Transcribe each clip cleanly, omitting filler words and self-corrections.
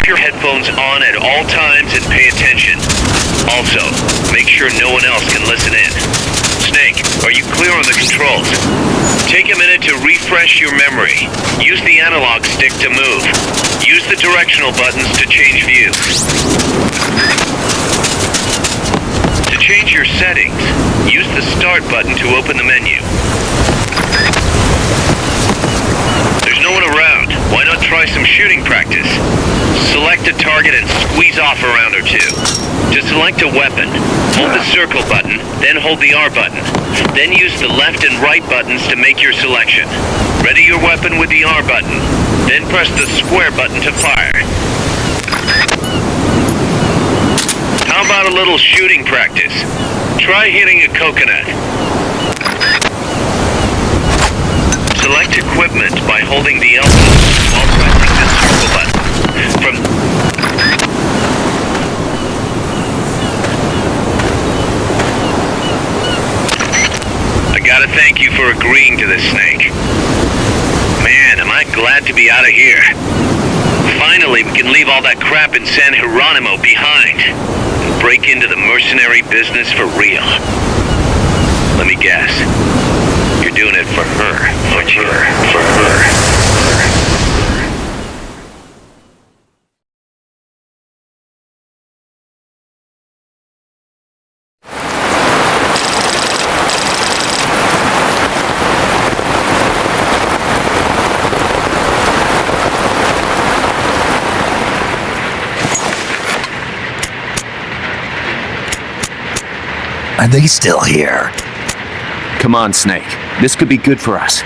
Keep your headphones on at all times and pay attention. Also, make sure no one else can listen in. Snake, are you clear on the controls? Take a minute to refresh your memory. Use the analog stick to move. Use the directional buttons to change view. To change your settings, use the start button to open the menu. There's no one around. Why not try some shooting practice? Select a target and squeeze off a round or two. To select a weapon, hold the circle button, then hold the R button. Then use the left and right buttons to make your selection. Ready your weapon with the R button, then press the square button to fire. How about a little shooting practice? Try hitting a coconut. Select equipment by holding the L button while pressing the circle button. I gotta thank you for agreeing to this, Snake. Man, am I glad to be out of here. Finally, we can leave all that crap in San Geronimo behind and break into the mercenary business for real. Let me guess. You're doing it for her, aren't you? For her. Are they still here? Come on, Snake. This could be good for us.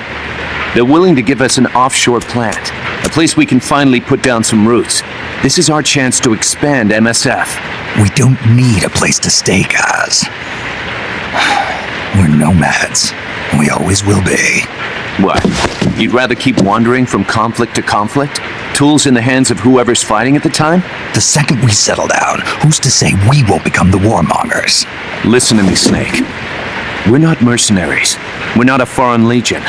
They're willing to give us an offshore plant, a place we can finally put down some roots. This is our chance to expand MSF. We don't need a place to stay, guys. We're nomads. We always will be. What? You'd rather keep wandering from conflict to conflict? Tools in the hands of whoever's fighting at the time? The second we settle down, who's to say we won't become the warmongers? Listen to me, Snake. We're not mercenaries. We're not a foreign legion.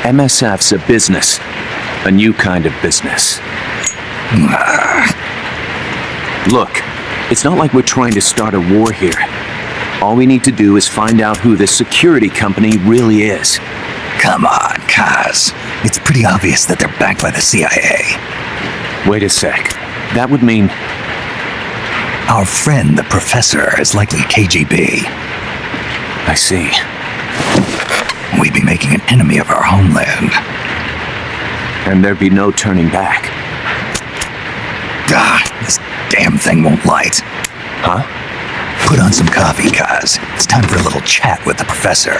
MSF's a business. A new kind of business. Look, it's not like we're trying to start a war here. All we need to do is find out who this security company really is. Come on, Kaz. It's pretty obvious that they're backed by the CIA. Wait a sec. That would mean... Our friend, the professor, is likely KGB. I see. We'd be making an enemy of our homeland. And there'd be no turning back. This damn thing won't light. Huh? Put on some coffee, Kaz. It's time for a little chat with the professor.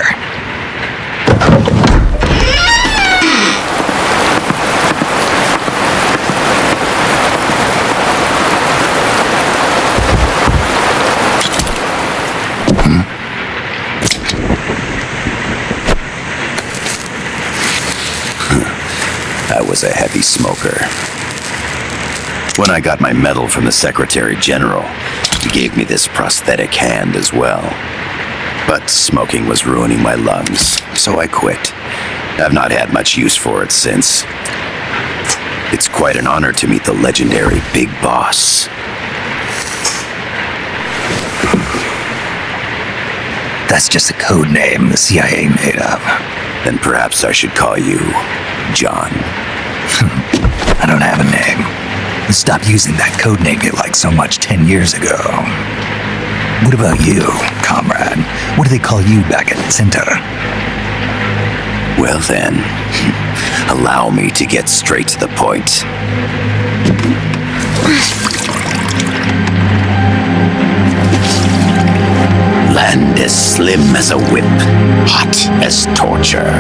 I was a heavy smoker. When I got my medal from the Secretary General, he gave me this prosthetic hand as well. But smoking was ruining my lungs, so I quit. I've not had much use for it since. It's quite an honor to meet the legendary Big Boss. That's just a code name the CIA made up. Then perhaps I should call you John. I don't have a name. I stopped using that code name you liked so much 10 years ago. What about you, comrade? What do they call you back at Center? Well then, allow me to get straight to the point. Land as slim as a whip, hot as torture.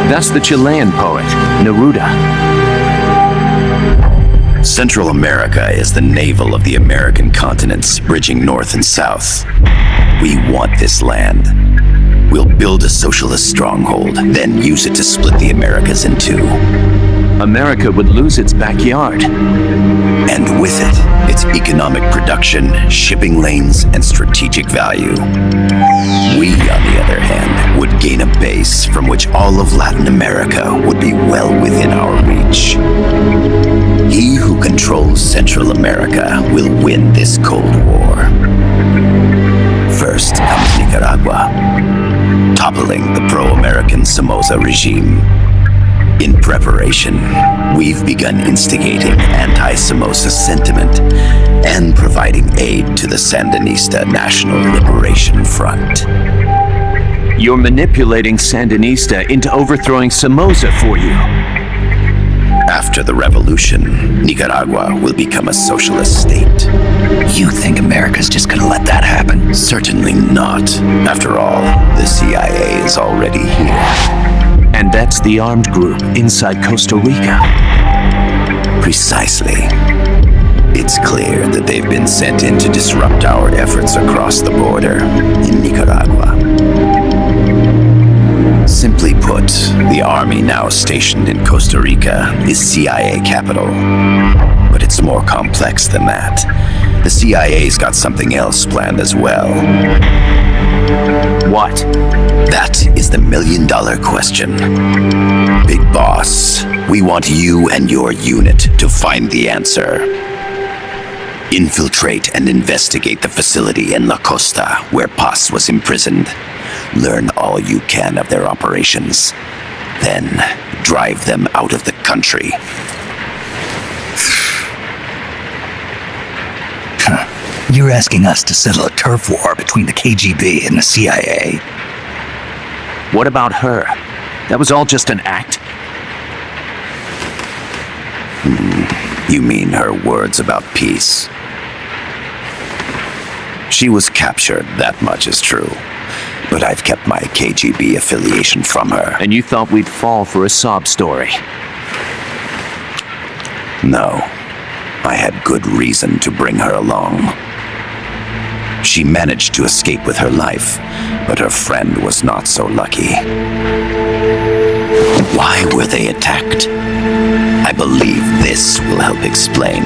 That's the Chilean poet, Neruda. Central America is the navel of the American continents, bridging north and south. We want this land. We'll build a socialist stronghold, then use it to split the Americas in two. America would lose its backyard. And with it, its economic production, shipping lanes, and strategic value. We, on the other hand, would gain a base from which all of Latin America would be well within our reach. He who controls controls Central America will win this Cold War. First comes Nicaragua, toppling the pro-American Somoza regime. In preparation, we've begun instigating anti-Somoza sentiment and providing aid to the Sandinista National Liberation Front. You're manipulating Sandinista into overthrowing Somoza for you. After the revolution, Nicaragua will become a socialist state. You think America's just gonna let that happen? Certainly not. After all, the CIA is already here. And that's the armed group inside Costa Rica. Precisely. It's clear that they've been sent in to disrupt our efforts across the border in Nicaragua. Simply put, the army now stationed in Costa Rica is CIA capital. But it's more complex than that. The CIA's got something else planned as well. What? That is the million-dollar question. Big Boss, we want you and your unit to find the answer. Infiltrate and investigate the facility in La Costa where Paz was imprisoned. Learn all you can of their operations. Then drive them out of the country. You're asking us to settle a turf war between the KGB and the CIA? What about her? That was all just an act? You mean her words about peace? She was captured, that much is true. But I've kept my KGB affiliation from her. And you thought we'd fall for a sob story? No. I had good reason to bring her along. She managed to escape with her life, but her friend was not so lucky. Why were they attacked? I believe this will help explain.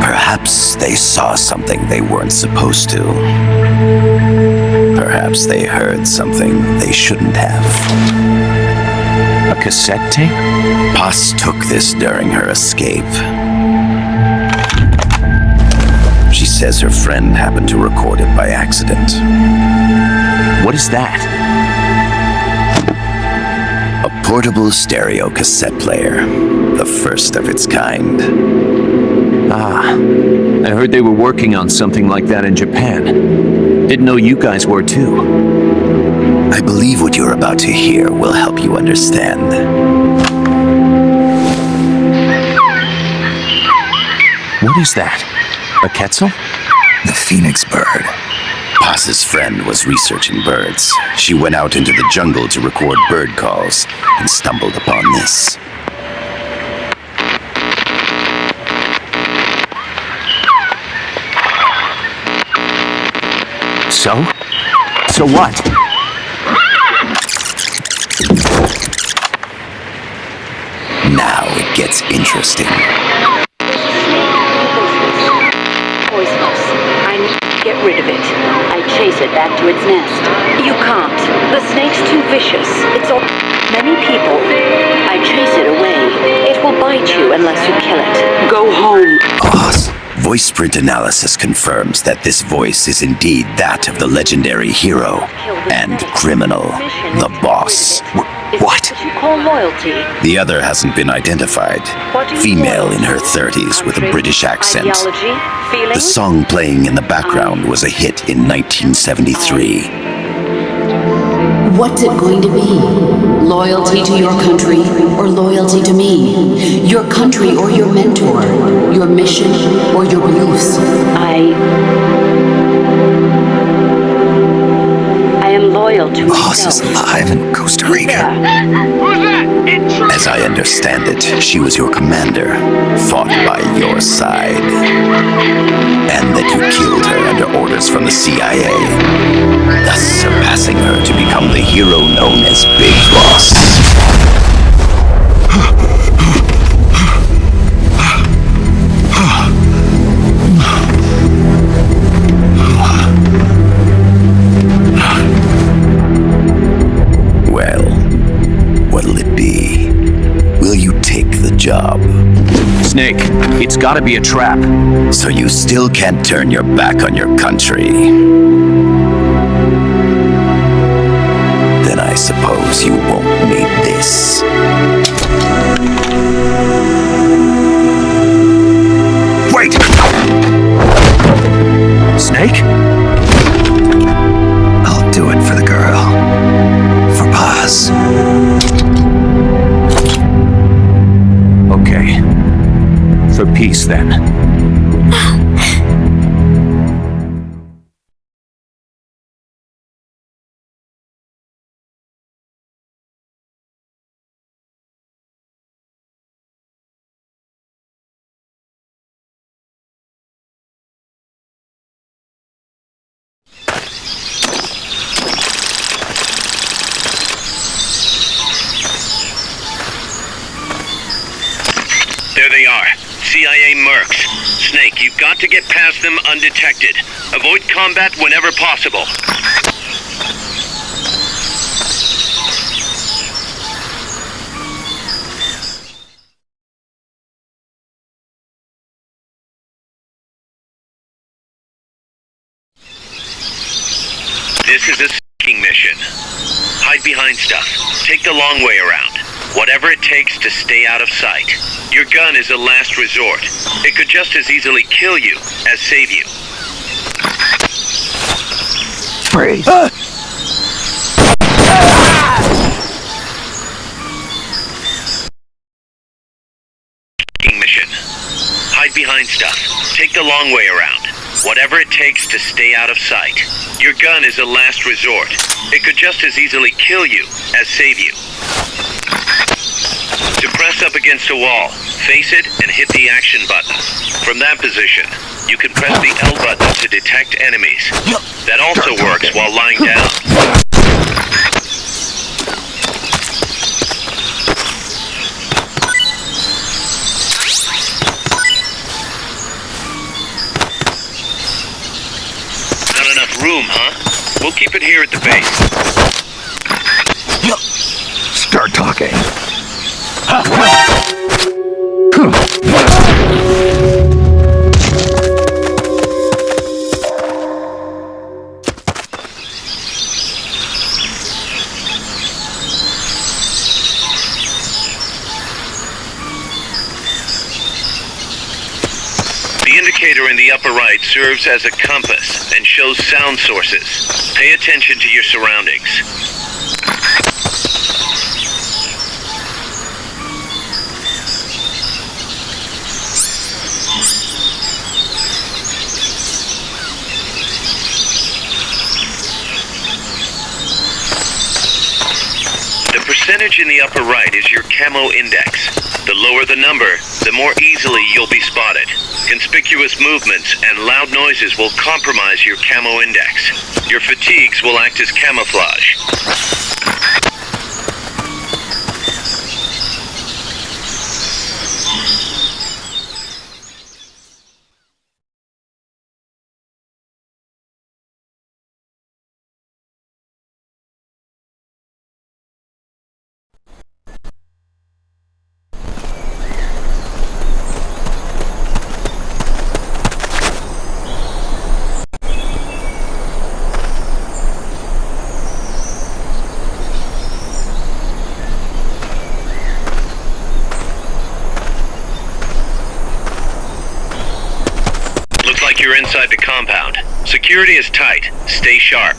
Perhaps they saw something they weren't supposed to. Perhaps they heard something they shouldn't have. A cassette tape? Paz took this during her escape. She says her friend happened to record it by accident. What is that? A portable stereo cassette player. The first of its kind. Ah, I heard they were working on something like that in Japan. Didn't know you guys were too. I believe what you're about to hear will help you understand. What is that? A quetzal? The phoenix bird. Paz's friend was researching birds. She went out into the jungle to record bird calls and stumbled upon this. So? So what? Now it gets interesting. Poisonous. I need to get rid of it. I chase it back to its nest. You can't. The snake's too vicious. It's all many people. I chase it away. It will bite you unless you kill it. Go home. Boss. Voice print analysis confirms that this voice is indeed that of the legendary hero and criminal, the boss. What? You call loyalty. The other hasn't been identified. Female in her 30s with a British accent. Ideology, The song playing in the background was a hit in 1973. What's it going to be? Loyalty to your country or loyalty to me? Your country or your mentor? Your mission or your beliefs? I am loyal to Boss is myself. alive in Costa Rica. As I understand it, she was your commander, fought by your side, and that you killed her under orders from the CIA, thus surpassing her to become the hero known as Big Boss. Well, what'll it be? Will you take the job? Snake, it's gotta be a trap. So you still can't turn your back on your country. Then I suppose you won't need this. Wait! Snake? I'll do it for the girl. For Paz. Okay. For peace, then. There they are. CIA mercs. Snake, you've got to get past them undetected. Avoid combat whenever possible. This is a sneaking mission. Hide behind stuff. Take the long way around. Whatever it takes to stay out of sight. Your gun is a last resort. It could just as easily kill you as save you. Freeze. Mission. Hide behind stuff. Take the long way around. Whatever it takes to stay out of sight. Your gun is a last resort. It could just as easily kill you as save you. To press up against a wall, face it and hit the action button. From that position, you can press the L button to detect enemies. That also works while lying down. Not enough room, huh? We'll keep it here at the base. Start talking. The indicator in the upper right serves as a compass and shows sound sources. Pay attention to your surroundings. The percentage in the upper right is your camo index. The lower the number, the more easily you'll be spotted. Conspicuous movements and loud noises will compromise your camo index. Your fatigues will act as camouflage. You're inside the compound. Security is tight. Stay sharp.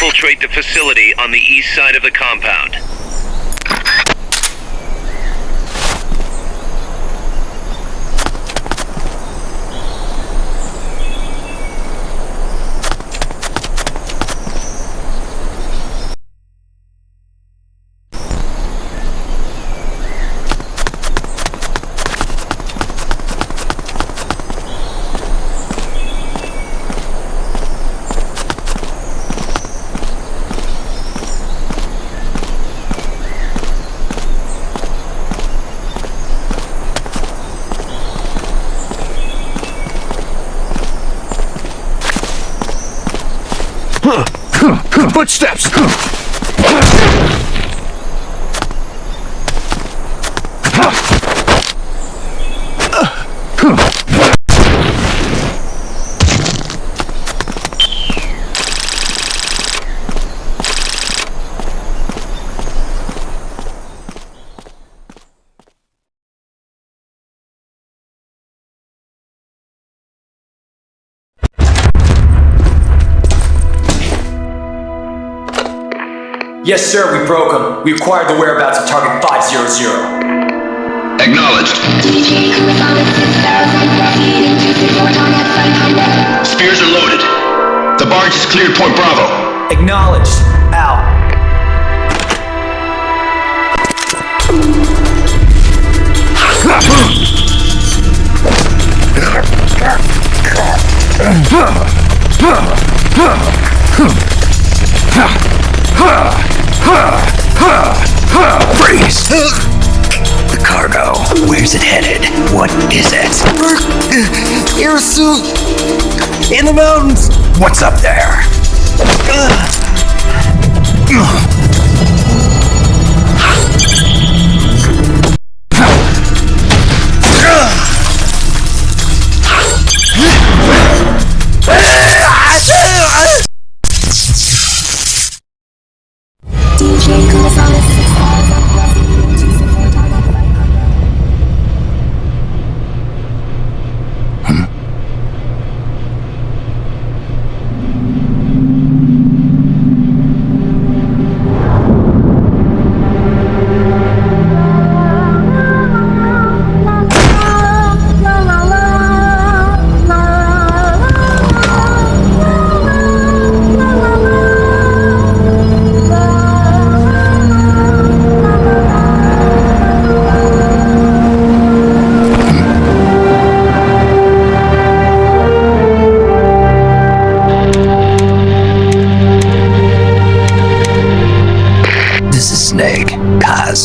infiltrate the facility on the east side of the compound. Footsteps! Yes, sir, we broke them. We acquired the whereabouts of target 500. Acknowledged. Spears are loaded. The barge has cleared Point Bravo. Acknowledged. Out. Freeze! The cargo. Where's it headed? What is it? Airsuit in the mountains. What's up there?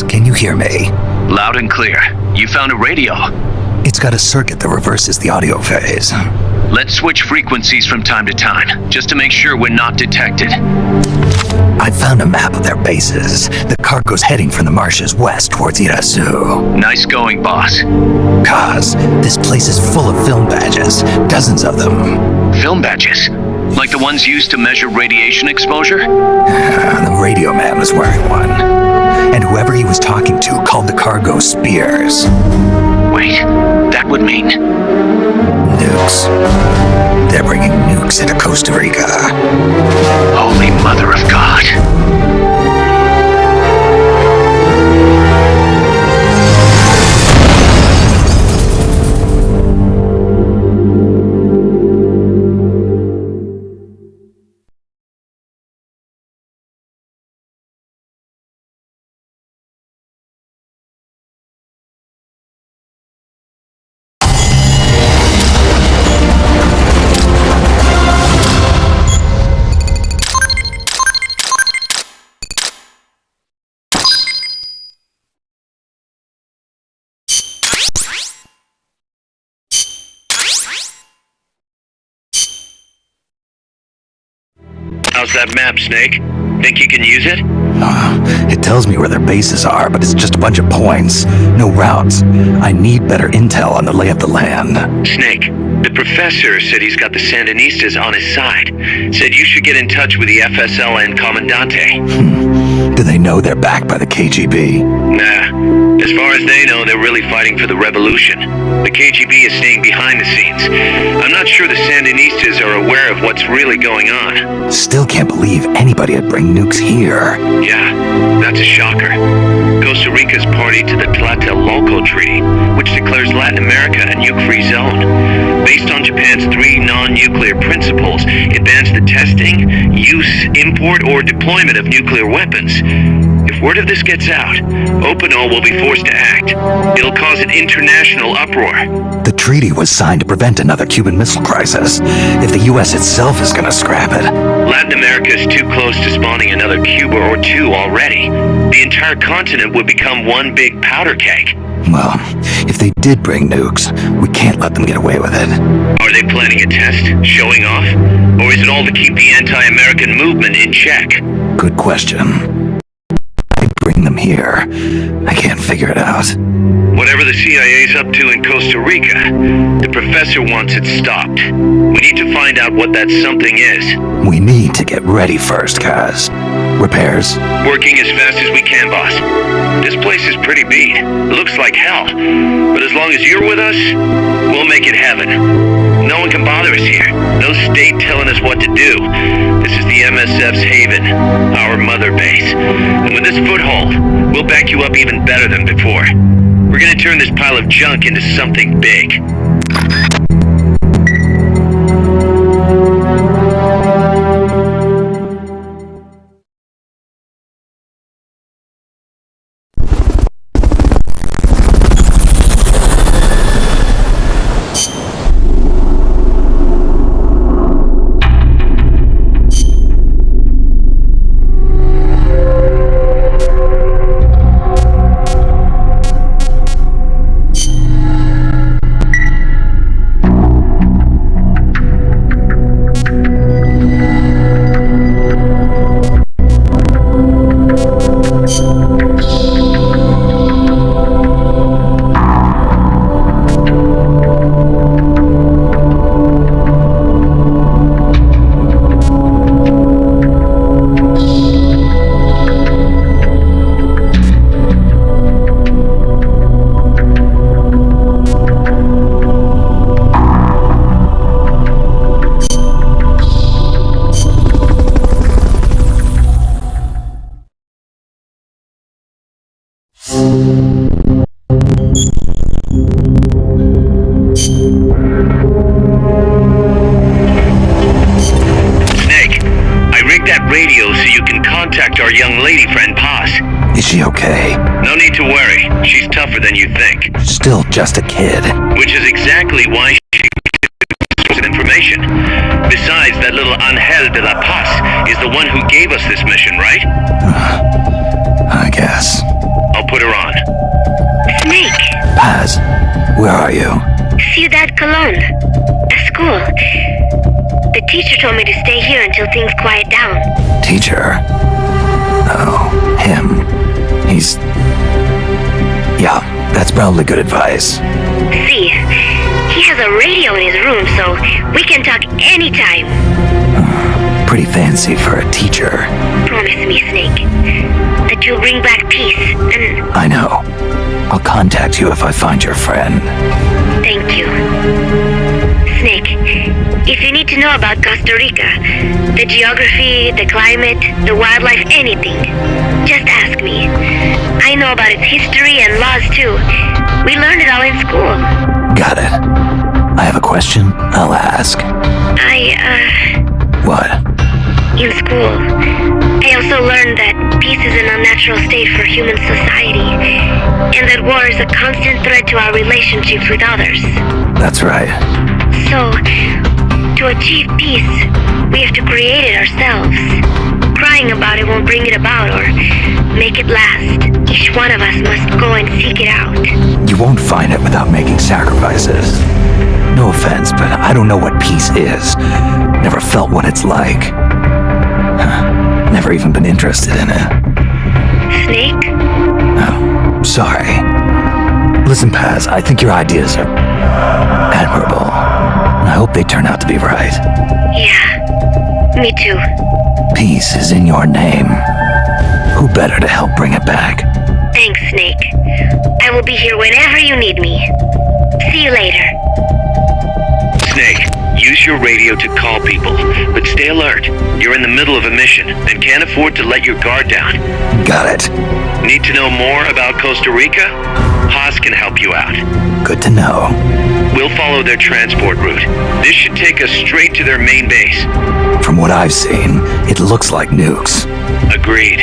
Can you hear me? Loud and clear. You found a radio. It's got a circuit that reverses the audio phase. Let's switch frequencies from time to time, just to make sure we're not detected. I found a map of their bases. The cargo's heading from the marshes west towards Irasu. Nice going, boss. Kaz, this place is full of film badges. Dozens of them. Film badges? Like the ones used to measure radiation exposure? The radio man was wearing one. And whoever he was talking to called the cargo Spears. Wait, that would mean... Nukes. They're bringing nukes into Costa Rica. Holy Mother of God. How's that map, Snake? Think you can use it? It tells me where their bases are, but it's just a bunch of points. No routes. I need better intel on the lay of the land. Snake, The professor said he's got the Sandinistas on his side. Said you should get in touch with the FSL and Comandante. Do they know they're backed by the KGB? Nah. As far as they know, they're really fighting for the revolution. The KGB is staying behind the scenes. I'm not sure the Sandinistas are aware of what's really going on. Still can't believe anybody would bring nukes here. Yeah, that's a shocker. Costa Rica's party to the Tlatelolco Treaty, which declares Latin America a nuke-free zone. Based on Japan's 3 non-nuclear principles, it bans the testing, use, import, or deployment of nuclear weapons. If word of this gets out, Opinol will be forced to act. It'll cause an international uproar. The treaty was signed to prevent another Cuban Missile Crisis. If the U.S. itself is gonna scrap it... Latin America is too close to spawning another Cuba or two already. The entire continent would become one big powder keg. Well, if they did bring nukes, we can't let them get away with it. Are they planning a test? Showing off? Or is it all to keep the anti-American movement in check? Good question. They bring them here. I can't figure it out. Whatever the CIA's up to in Costa Rica, the professor wants it stopped. We need to find out what that something is. We need to get ready first, Kaz. Repairs? Working as fast as we can, boss. This place is pretty beat. Looks like hell. But as long as you're with us, we'll make it heaven. No one can bother us here. No state telling us what to do. This is the MSF's haven, our mother base. And with this foothold, we'll back you up even better than before. We're gonna turn this pile of junk into something big. Our young lady friend, Paz. Is she okay? No need to worry. She's tougher than you think. Still just a kid. Which is exactly why she source of information. Besides, that little Angel de la Paz is the one who gave us this mission, right? I guess. I'll put her on. Snake! Paz, where are you? Ciudad Colon. A school. The teacher told me to stay here until things quiet down. Teacher? Oh, him. He's... Yeah, that's probably good advice. See, he has a radio in his room, so we can talk anytime. Pretty fancy for a teacher. Promise me, Snake, that you'll bring back peace, and... I know. I'll contact you if I find your friend. Thank you. Snake, if you need to know about Costa Rica, the geography, the climate, the wildlife, anything, just ask me. I know about its history and laws too. We learned it all in school. Got it. I have a question. I'll ask. What? In school, I also learned that peace is an unnatural state for human society, and that war is a constant threat to our relationships with others. That's right. So, to achieve peace, we have to create it ourselves. Crying about it won't bring it about or make it last. Each one of us must go and seek it out. You won't find it without making sacrifices. No offense, but I don't know what peace is. Never felt what it's like. Never even been interested in it. Snake? Oh, sorry. Listen, Paz, I think your ideas are admirable. hope they turn out to be right. Yeah, me too. Peace is in your name. Who better to help bring it back? Thanks, Snake. I will be here whenever you need me. See you later. Snake, use your radio to call people, but stay alert. You're in the middle of a mission and can't afford to let your guard down. Got it. Need to know more about Costa Rica? Haas can help you out. Good to know. We'll follow their transport route. This should take us straight to their main base. From what I've seen, it looks like nukes. Agreed.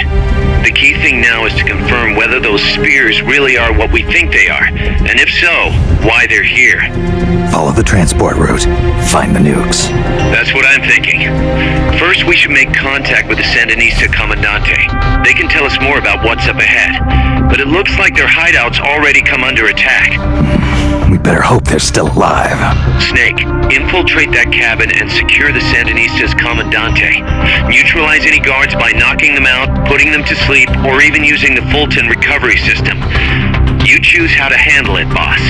The key thing now is to confirm whether those spears really are what we think they are, and if so, why they're here. Follow the transport route. Find the nukes. That's what I'm thinking. First, we should make contact with the Sandinista Comandante. They can tell us more about what's up ahead, but it looks like their hideout's already come under attack. We better hope they're still alive. Snake, infiltrate that cabin and secure the Sandinistas Comandante. Neutralize any guards by knocking them out, putting them to sleep, or even using the Fulton recovery system. You choose how to handle it, boss.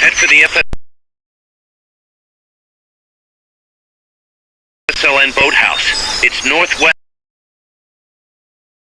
Head for the FSLN boathouse. It's northwest.